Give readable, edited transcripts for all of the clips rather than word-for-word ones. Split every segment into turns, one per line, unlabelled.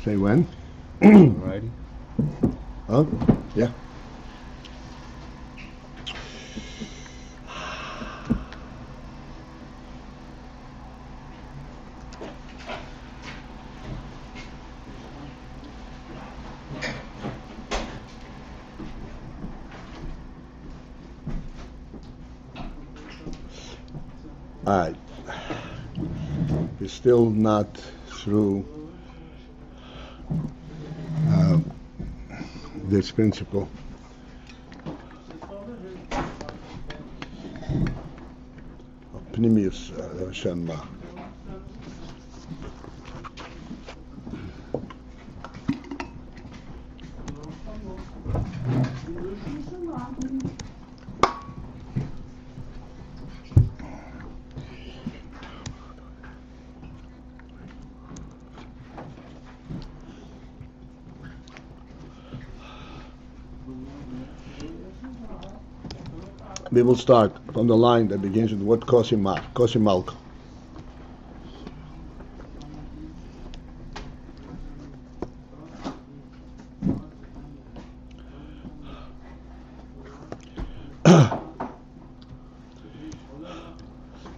Say when?
Alrighty.
Huh? Yeah. All right. We're still not through this principle. Of Pnimius Shenma. We will start from the line that begins with the word Kosimalko.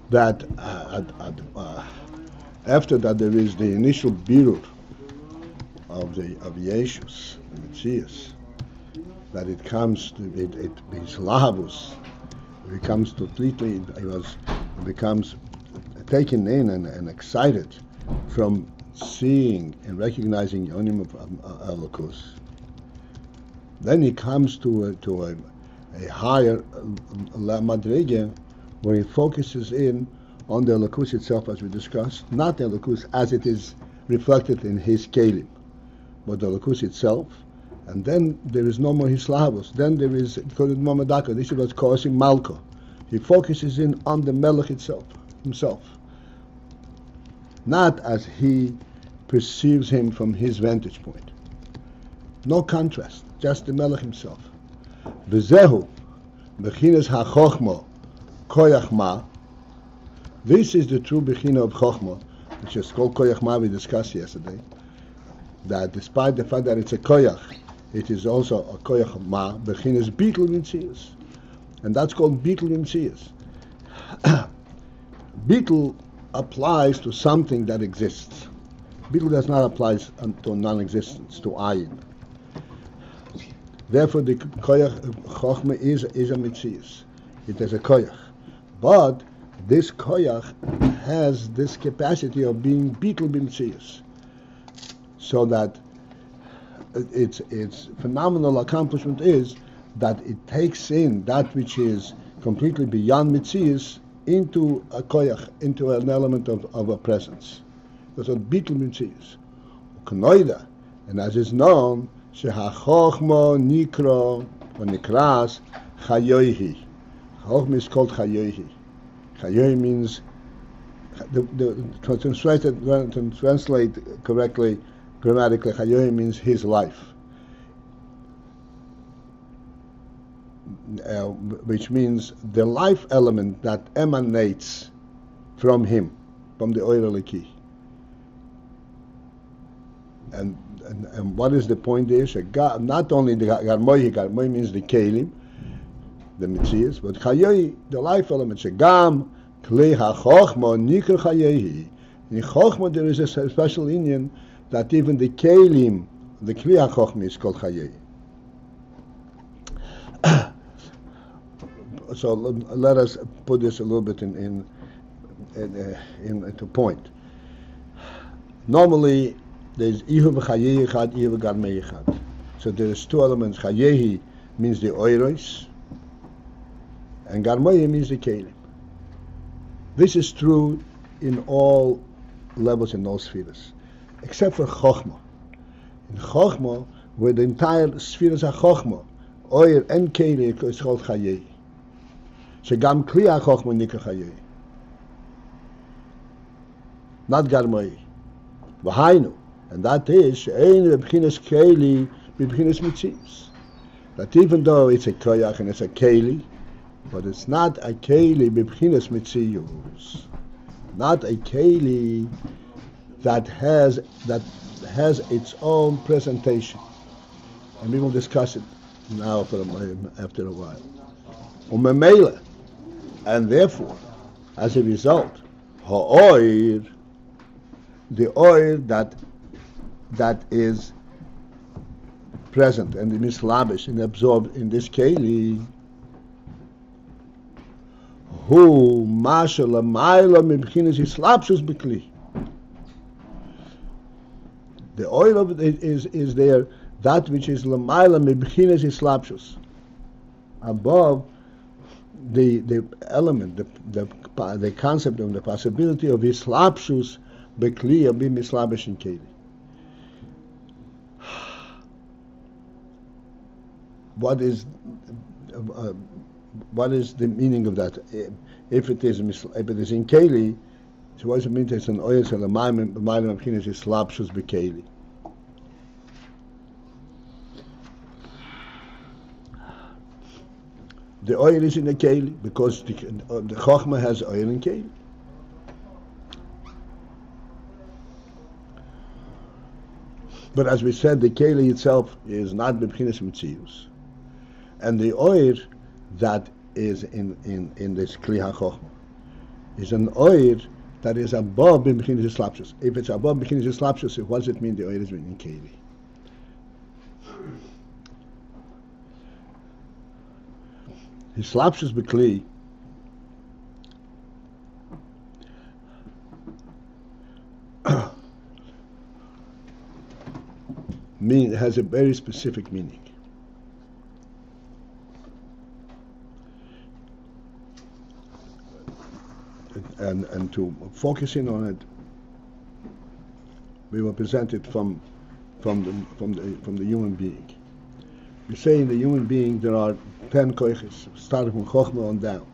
That after that there is the initial birur of Yeshus, the Metzias, that it comes to it is lahavus. It becomes completely, it becomes taken in and excited from seeing and recognizing Yonim of Elokus. Then he comes to a higher madrige where he focuses in on the Elokus itself, as we discussed, not the Elokus as it is reflected in his kelim, but the Elokus itself. And then there is no more Hislavos. Then there is Momadaka. This is what's causing Malko. He focuses in on the Melech himself. Not as he perceives him from his vantage point. No contrast, just the Melech himself. Bezehu, Bechinas HaChochmo, Koyach Ma. This is the true Bechina of Chochmo, which is called Koyach Ma, we discussed yesterday. That despite the fact that it's a Koyach, it is also a koyach ma, bechinas bitul v'mtzias. And that's called bitul v'mtzias. Bitul applies to something that exists. Bitul does not apply to non-existence, to ayin. Therefore, the koyach chochma is a mitzias. It is a koyach. But this koyach has this capacity of being bitul v'mtzias. So that its phenomenal accomplishment is that it takes in that which is completely beyond mitzias into a koyach, into an element of a presence. That's what bitul mitzias. Knoida, and as is known, shehachochmo nikro or nikras chayohi. Chochma is called chayohi. Chayohi means to translate correctly. Grammatically, Chayohi means his life, which means the life element that emanates from him, from the Oyer Eliki. And what is the point there? Not only the Garmoyi means the Kelim, the Metzias, but Chayohi, the life element, Shegam, Klei HaChochma, Nikr Chayohi. In Chochma there is a special Indian that even the kelim, the Kli HaChochma is called Chayei. So let us put this a little bit into point. Normally, there's Ihu v'Chayei Echad, Ihu v'Garmei Echad. So there's two elements. Chayehi means the Oiros, and Garmei means the kelim. This is true in all levels, in all spheres, except for Chochma. In Chochma, where the entire sphere is a Chochma, Oyer and Keli is called Chayei. Shegam Kli HaChochma Nikra Chayei. Not Garmai. V'hainu. And that is, She'ein B'chinas Keli B'chinas Mitzius. That even though it's a Koyach and it's a Keli, but it's not a Keli B'chinas Mitzius. Not a Keli that has its own presentation. And we will discuss it now after a while. Umemela. And therefore, as a result, ha'oir, the oil that is present and mislabish and absorbed in this keli, hu masha lamayla mibchinas islapshus b'kli. The oil of it is there, that which is lamayla mibchinas islapshus, above the element, the concept of the possibility of islapshus b'kli, of being mislabish in keli. What is the meaning of that? If it is in keli, so what does it mean? It's an oil so the ma'alim mabchinas islapshus b'keli. The oil is in the keli because the chokhmah has oil in keli. But as we said, the keli itself is not b'chinas mitzius, and the oil that is in this kli hachokhmah is an oil that is above b'chinas islapshus. If it's above b'chinas islapshus, what does it mean? The oil is in keli. Islapshus b'kli has a very specific meaning. And to focus in on it, we will present it from the human being. We say in the human being there are 10 koiches, starting from Chochmah on down.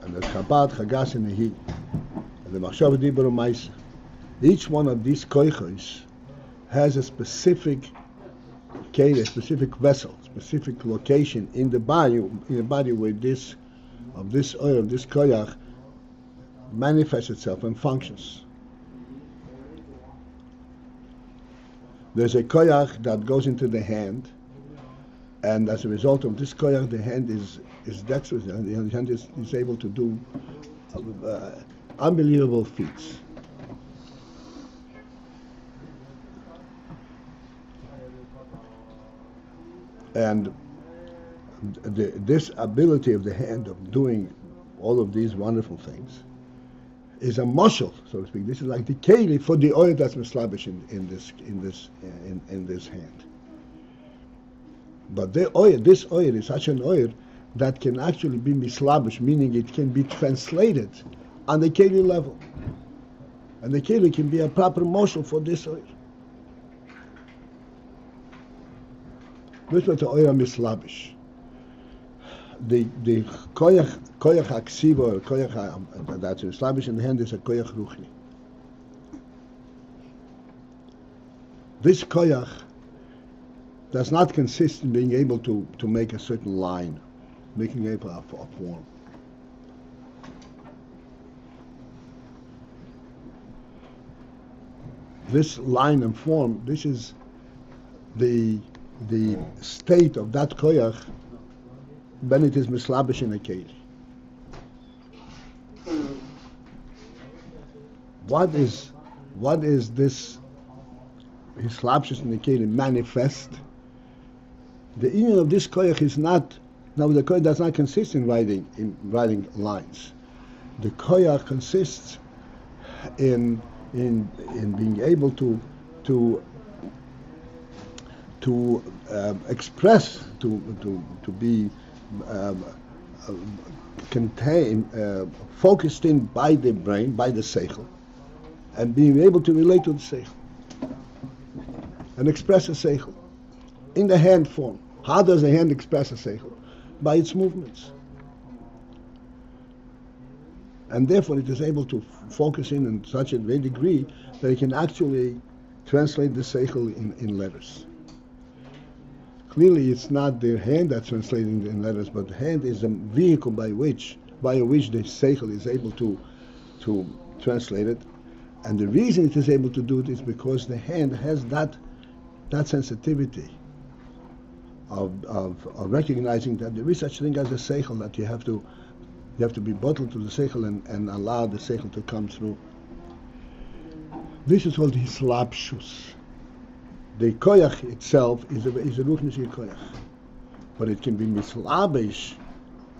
And the Chabad, Chagas, and Nehi, and the Machshav, Dibur, and Maisa. Each one of these koiches has a specific keli, a specific vessel, specific location in the body where this oil, this koyach, manifests itself and functions. There's a koyach that goes into the hand, and as a result of this koyach, the hand is dexterous, and the hand is able to do unbelievable feats. And this ability of the hand of doing all of these wonderful things is a muscle, so to speak. This is like the keli for the oil that's mislabish in this hand. But this oil is such an oil that can actually be mislabish, meaning it can be translated on the keli level, and the keli can be a proper muscle for this oil. This is the oil mislabish. The koyach aksiva, or koyach that's mislabish in the hand, is a koyach ruchni. This koyach does not consist in being able to make a certain line, making a form. This line and form, this is the state of that koyach when it is mislabish in a keli. What is this mislabish in the keli manifest? The union of this koyach is not, now the koyach does not consist in writing lines. The koyach consists in being able to express, to be contained, focused in by the brain, by the seichel, and being able to relate to the seichel. and express a seichel in the hand form. How does the hand express a seichel? By its movements. And therefore it is able to focus in such a great degree that it can actually translate the seichel in letters. Clearly it's not the hand that's translating in letters, but the hand is the vehicle by which the seichel is able to translate it. And the reason it is able to do it is because the hand has that sensitivity of recognizing that there is such thing as a seichel, that you have to be bottled to the seichel and allow the seichel to come through. This is called hislapshus. The koyach itself is a ruchnische koyach, but it can be mislabish.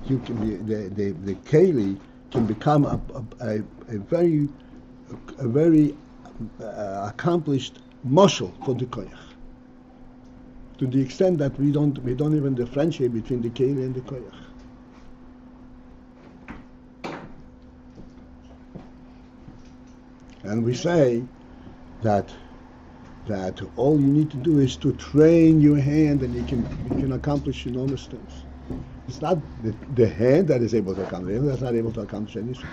You can be the keli can become a very accomplished mashal for the koyach, to the extent that we don't even differentiate between the keli and the koyach. And we say that all you need to do is to train your hand, and you can accomplish enormous things. It's not the hand that is able to accomplish it, that's not able to accomplish anything.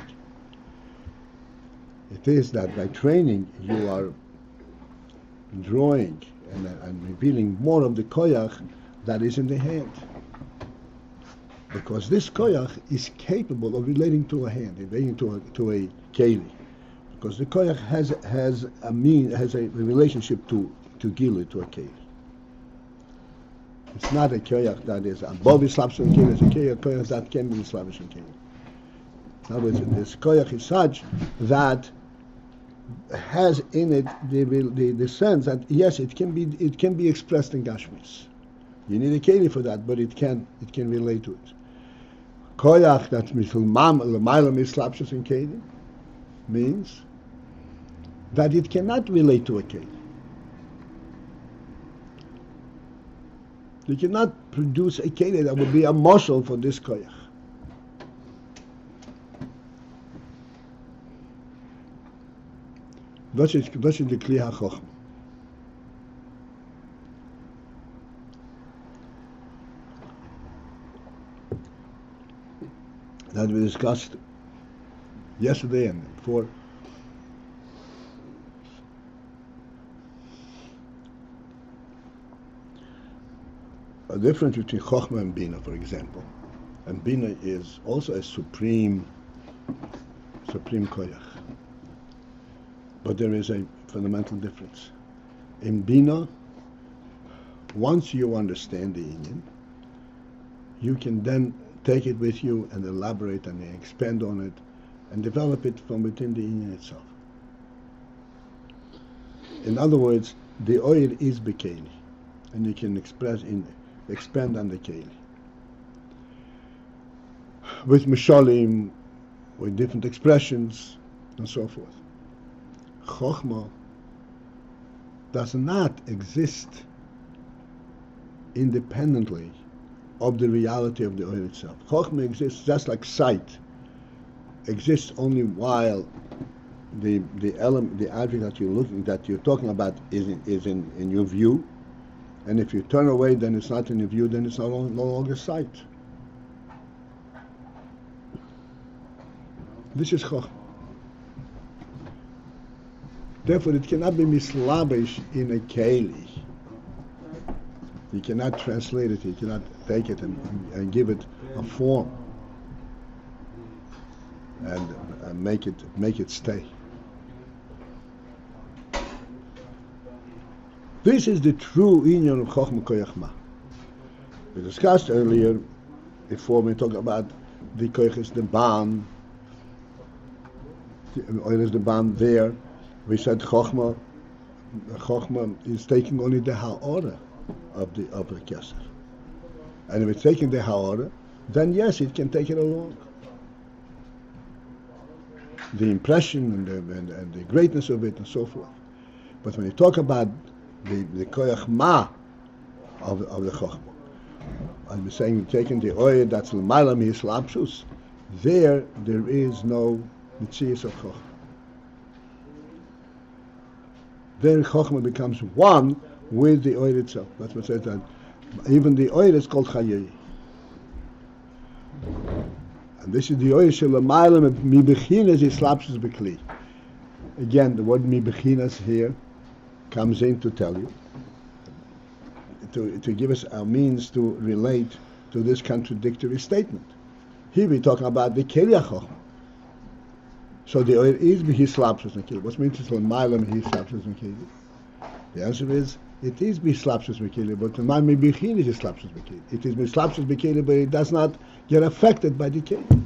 It is that by training you are drawing and revealing more of the koyach that is in the hand. Because this koyach is capable of relating to a hand, relating to a keli. Because the koyach has a relationship to gili, to a keli. It's not a koyach that is above Islavish and keli. It's a koyach that can be Islavish and keli. In other words, this koyach is such that has in it the sense that yes, it can be expressed in gashmis. You need a keli for that, but it can relate to it. Koyach that's l'mayla mislapshus and keli means that it cannot relate to a keli. You cannot produce a keli that would be a mashal for this koyach. Dat is the kli ha-chochma. That we discussed yesterday and before. A difference between chochma and bina, for example. And bina is also a supreme koyach. But there is a fundamental difference. In bina, once you understand the Ayin, you can then take it with you and elaborate and expand on it and develop it from within the Ayin itself. In other words, the oil is bekeli, and you can expand on the keli. With mishalim, with different expressions, and so forth. Chochma does not exist independently of the reality of the oil itself. Chochma exists just like sight exists only while the object that you're talking about is in your view, and if you turn away, then it's not in your view, then it's no longer sight. This is chochma. Therefore, it cannot be mislabish in a keli. You cannot translate it. You cannot take it and give it a form and make it stay. This is the true inyan of chochma koyach. We discussed earlier, before we talked about the koyach is the ban, the oil is the ban there. We said chochma is taking only the ha'ora of the keser. And if it's taking the ha'ora, then yes, it can take it along. The impression and the greatness of it and so forth. But when you talk about the koyach ma of the chochma, and we're saying taking the oil that's l'mayla mihislapshus, there is no mitzias of chochma. Then chochma becomes one with the oil itself. That's what it says that even the oil is called Chayei. And this is the oil Shelamaylam Mibechinas Islapsus Bekli. Again, the word Mibechinas here comes in to tell you, to give us a means to relate to this contradictory statement. Here we're talking about the Keli HaChochma. So the oil is B'Hislapsus Mekili. What means it's L'maylam B'Hislapsus Mekili? The answer is, it is B'Hislapsus Mekili, but the man Mibichin is Hislapsus Mekili. It is B'Hislapsus Mekili, but it does not get affected by the Keli.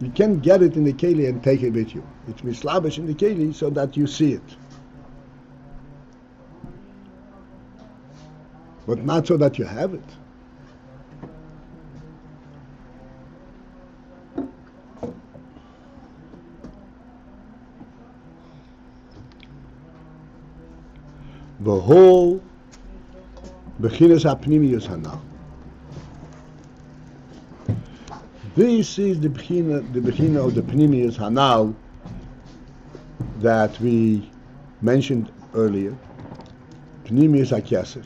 You can't get it in the Keli and take it with you. It's Mislabish in the Keli so that you see it. But not so that you have it. The whole Bechinas HaPnimiyus Hanal. This is the Bechina of the Pnimiyus Hanal that we mentioned earlier. Pnimiyus HaKeser.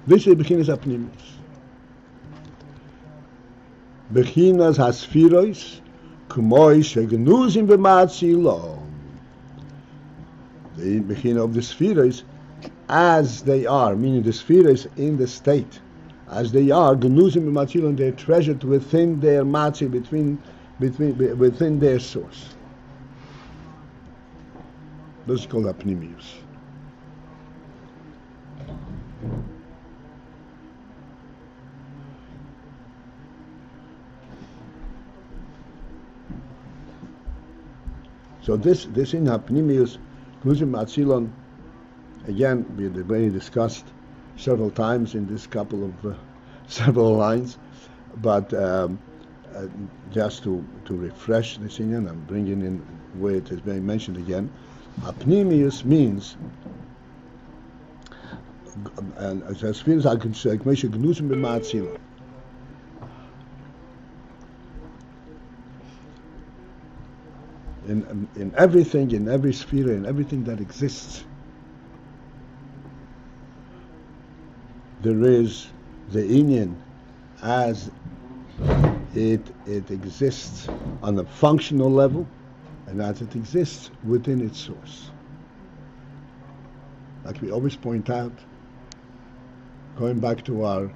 This is Bechinas HaPnimiyus. Bechinas HaSfiros K'moi Shegnuzim B'Matzilo. The Bechina of the Spheres, as they are, meaning the Spheres in the state, as they are, Genuzim B'Matzilon, they're treasured within their Matzi, within their source. This is called Apnimius. So this in Apnimius, Genuzim B'Matzilon, again, we've already discussed several times in this couple of several lines, but just to refresh this Inyan, I'm bringing in where it has been mentioned again. Apnimius means, and as far as I can say, Genuzim B'Matzilon. In everything, in every sphere, in everything that exists, there is the Inyan as it exists on a functional level, and as it exists within its source. Like we always point out, going back to our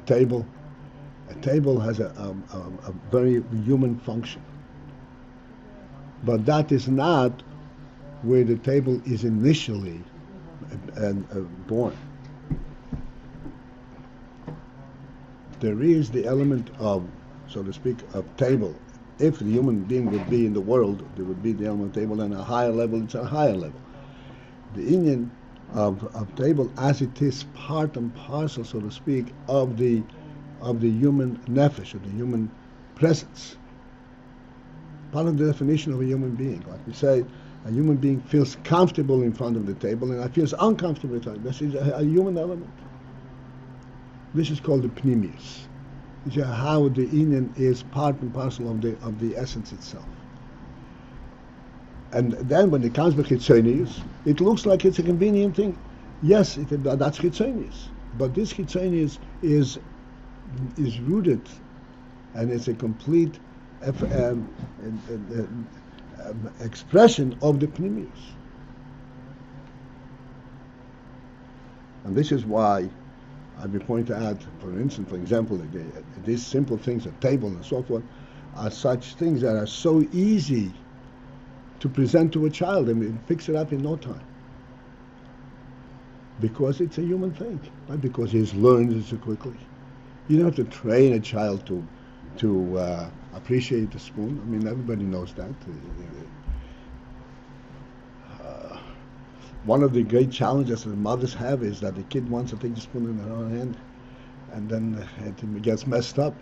table, a table has a very human function. But that is not where the table is initially born. There is the element of, so to speak, of table. If the human being would be in the world, there would be the element of table, and a higher level, it's a higher level. The Inyan of table, as it is part and parcel, so to speak, of the human nefesh, of the human presence. Part of the definition of a human being. Like we say, a human being feels comfortable in front of the table and feels uncomfortable with it. This is a human element. This is called the pnimius. This is how the Inyan is part and parcel of the essence itself. And then when it comes to chitzonius, it looks like it's a convenient thing. Yes, that's chitzonius. But this chitzonius is rooted, and it's a complete expression of the pnimius. And this is why I will point out, for instance, for example, these simple things, a table and so forth, are such things that are so easy to present to a child and fix it up in no time. Because it's a human thing, not because he learns it so quickly. You don't have to train a child to appreciate the spoon. I mean, everybody knows that. One of the great challenges that mothers have is that the kid wants to take the spoon in her own hand, and then it gets messed up.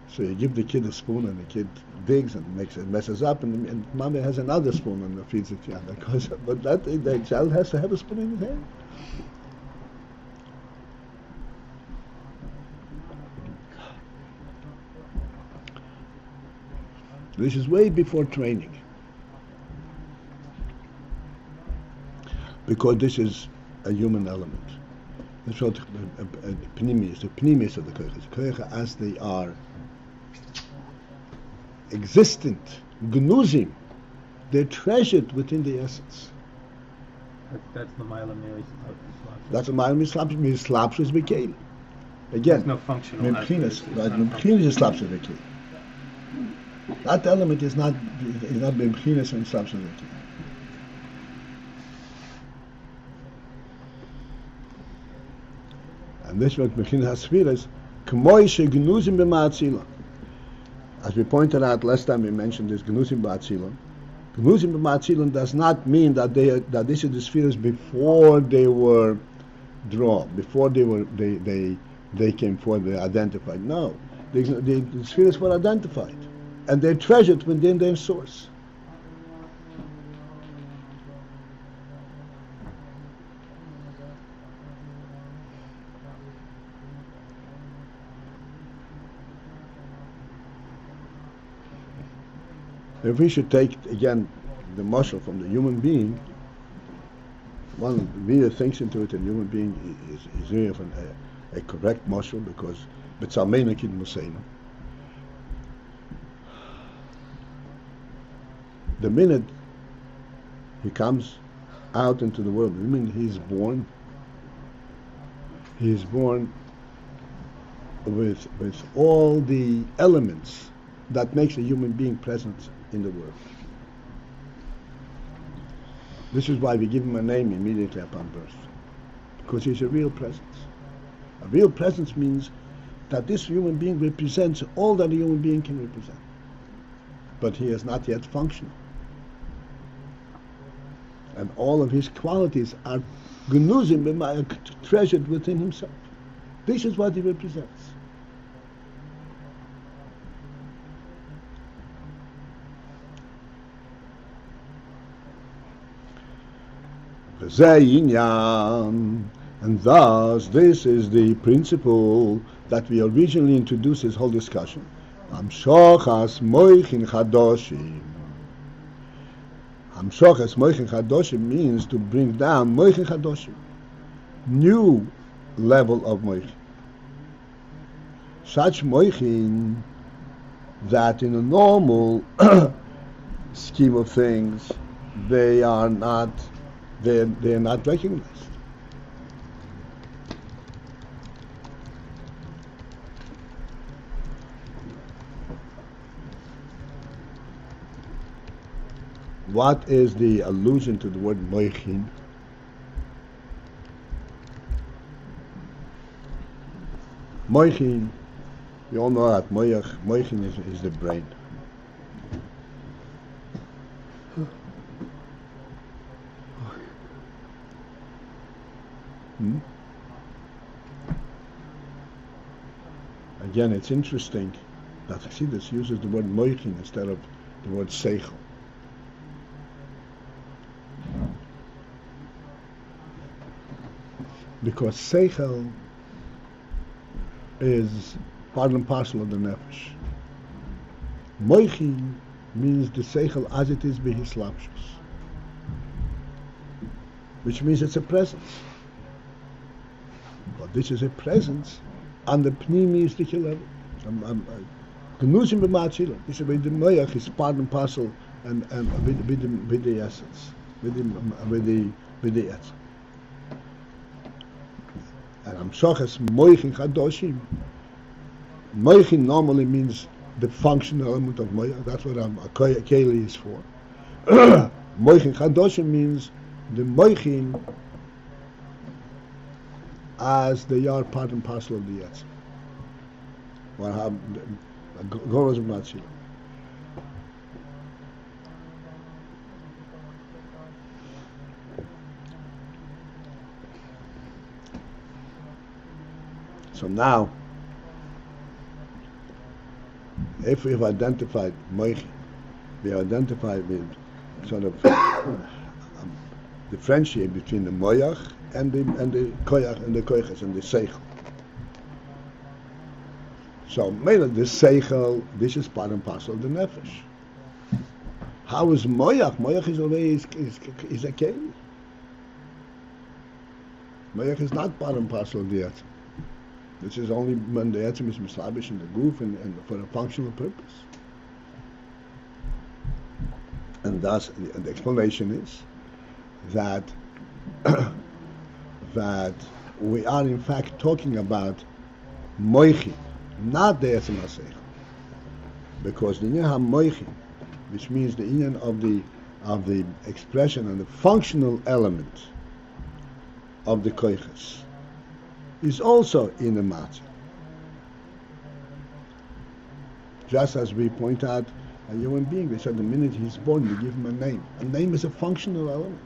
So you give the kid a spoon, and the kid digs and messes up, and mommy has another spoon and feeds it to him. But the child has to have a spoon in his hand. This is way before training. because this is a human element. That's what the pnimis of the koiches as they are existent, gnuzim, they're treasured within the essence.
That's the Mailam
That's a Mailam Mislapshus Bekelim. Again,
no functional
Memchinas is Slapshus Bekelim. That element is not Memchinas and Slapshus Bekelim. And this is what Memchinas Hasfiras, K'moishe Gnuzim B'ma'atzilon. As we pointed out last time, we mentioned this Gnuzim B'atzilon. Gnuzim B'ma'atzilon does not mean that this is the spheres before they were drawn, before they came forward, they identified. No, the spheres were identified, and they're treasured within their source. If we should take again the muscle from the human being, one really thinks into it, and human being is really a correct muscle because b'tzalmeinu kid museinu. The minute he comes out into the world, the minute he is born with all the elements that makes a human being present in the world. This is why we give him a name immediately upon birth, because he's a real presence. A real presence means that this human being represents all that a human being can represent, but he is not yet functional. And all of his qualities are gnuzim, treasured within himself. This is what he represents. And thus, this is the principle that we originally introduced this whole discussion. Hamshochas moichin chadoshim. Hamshochas moichin chadoshim means to bring down moichin chadoshim, new level of moichin. Such moichin that in a normal scheme of things they are not recognized. What is the allusion to the word moichin? Moichin, we all know that moichin is the brain. Again, it's interesting that Chassidus uses the word moichin instead of the word seichel. Because seichel is part and parcel of the nefesh. Moichin means the seichel as it is behislapshus, which means it's a presence. But this is a presence on the pnimistic level. Gnuzim b'ma'atzilon. This is where the moyach is part and parcel and with the essence, with the essence. And Hamshochas moichin chadoshim. Moichin normally means the functional element of moyach. That's what a keli is for. Moichin chadoshim means the moichin as they are part and parcel of the Yetzer. Goros Matzil. So now, if we've identified Moichin, we identified with sort of differentiate between the Moyach and the koyach and the koyches and the seichel. So mainly this seichel, this is part and parcel of the nefesh. How is moyach? Moyach is already is a keli. Moich is not part and parcel of the etzem. This is only when the etzem is mislabish in the goof and for a functional purpose. And thus, the explanation is that that we are in fact talking about moichin, not the etzem haseichel, because the inyan ha-moichin, which means the inyan of the expression and the functional element of the koiches, is also in the matzah. Just as we point out a human being, we said the minute he's born, we give him a name. A name is a functional element,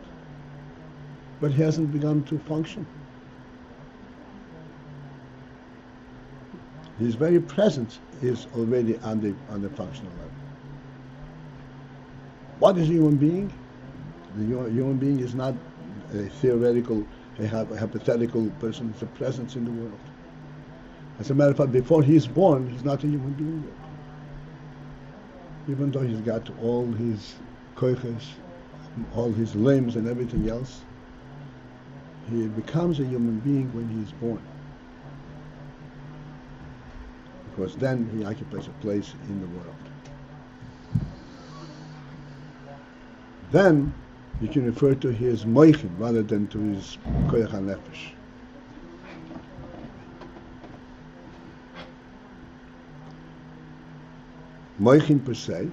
but he hasn't begun to function. His very presence is already on the functional level. What is a human being? The human being is not a theoretical, a hypothetical person. It's a presence in the world. As a matter of fact, before he's born, he's not a human being yet. Even though he's got all his koiches, all his limbs and everything else, he becomes a human being when he's born. Because then he occupies a place in the world. Then you can refer to his moichin rather than to his koyach ha-nefesh. Moichin per se,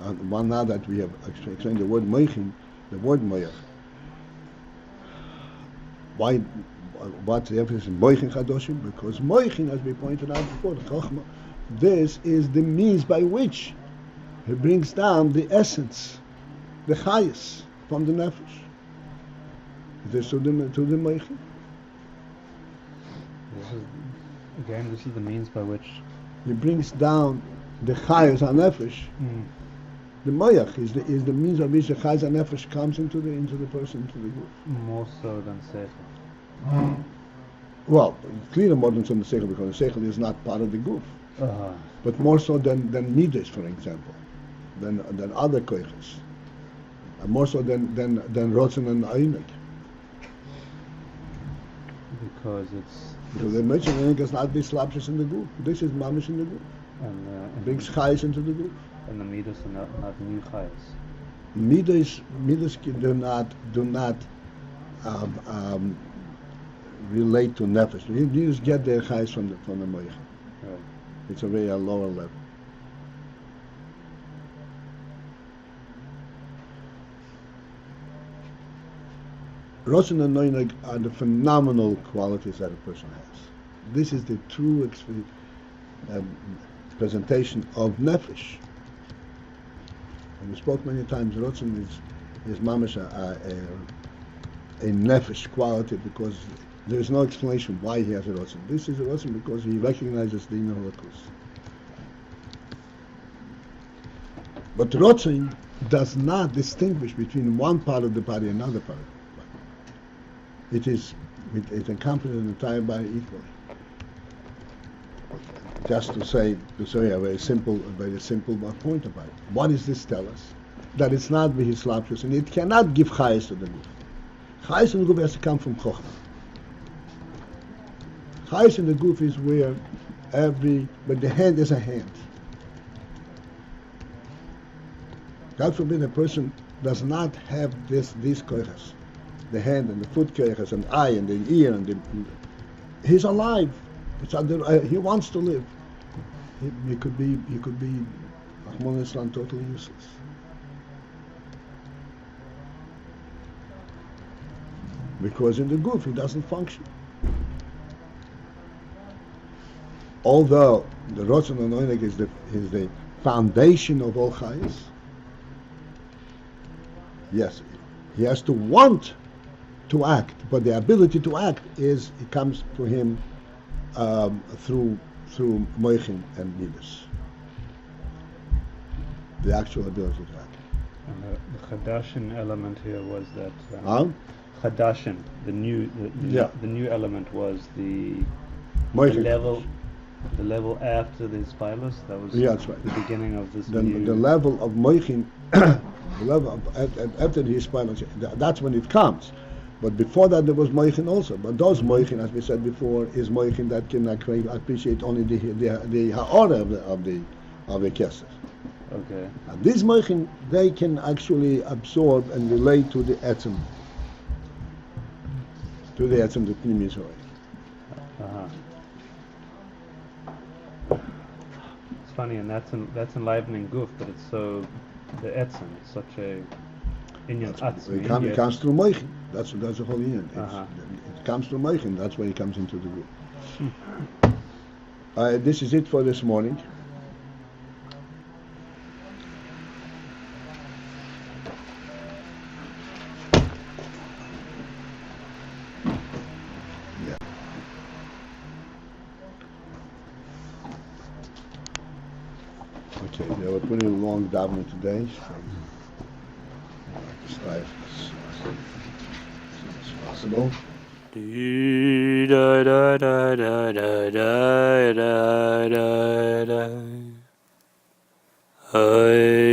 now that we have explained the word moichin, the word moich, what's the emphasis in moichin chadoshim? Because moichin, as we pointed out before, chokhmah, this is the means by which he brings down the essence, the chayes, from the nefesh. This to the moichin.
This is the means by which
he brings down the chayes ha-nefesh. The moyach is the means by which the chayes ha-nefesh comes into the person, into the group.
More so than seichel.
Well, clearly more than the seichel, because the seichel is not part of the group. But more so than midas, for example, than other koiches, and more so than rotzen and ayinik.
Because
the merchant is not this slapshus in the group. This is mamish in the group.
And
brings chayes into the group.
And the midas are not new chayes.
Midas do not relate to nefesh. Midas get their chayes from the moich.
Right.
It's a very lower level. Rotzen and Noineg are the phenomenal qualities that a person has. This is the true presentation of nefesh. And we spoke many times, Rotzen is mamash a nefesh quality, because there is no explanation why he has a Rotzen. This is a Rotzen because he recognizes the inner Holocaust. But Rotzen does not distinguish between one part of the body and another part of the body. It encompasses the entire body equally. Just to say a very simple point about it. What does this tell us? That it's not bihislapshus, and it cannot give chayes to the guf. Chayes in the guf has to come from chokhmah. Chayes in the guf is where but the hand is a hand. God forbid a person does not have these koiches, the hand and the foot koiches and eye and the ear he's alive. He wants to live. He could be Rahman Islam totally useless. Because in the guf he doesn't function. Although the Rotzen and Oineg is the foundation of all chayes, yes, he has to want to act, but the ability to act comes to him through moichin and midas. The actual ability to act.
And the Chadashin element here was that Chadashin, the new element was the level after the spilus. That was
that's right.
The beginning of this.
The level of moichin, the level of, after the spilus. That's when it comes. But before that, there was moichin also. But those moichin, as we said before, is moichin that can appreciate only the ha'ora of the kesef.
Okay.
And these moichin, they can actually absorb and relate to the etzem, the pnim Yisrael.
It's funny, and that's enlivening goof, but it's so the etzem, it's such a inyan atzmi.
It comes through moichin. That's the whole inyan. It comes through moichin. That's where he comes into the group. This is it for this morning. Okay, we have a pretty long davening today, so start as possible.
Hey.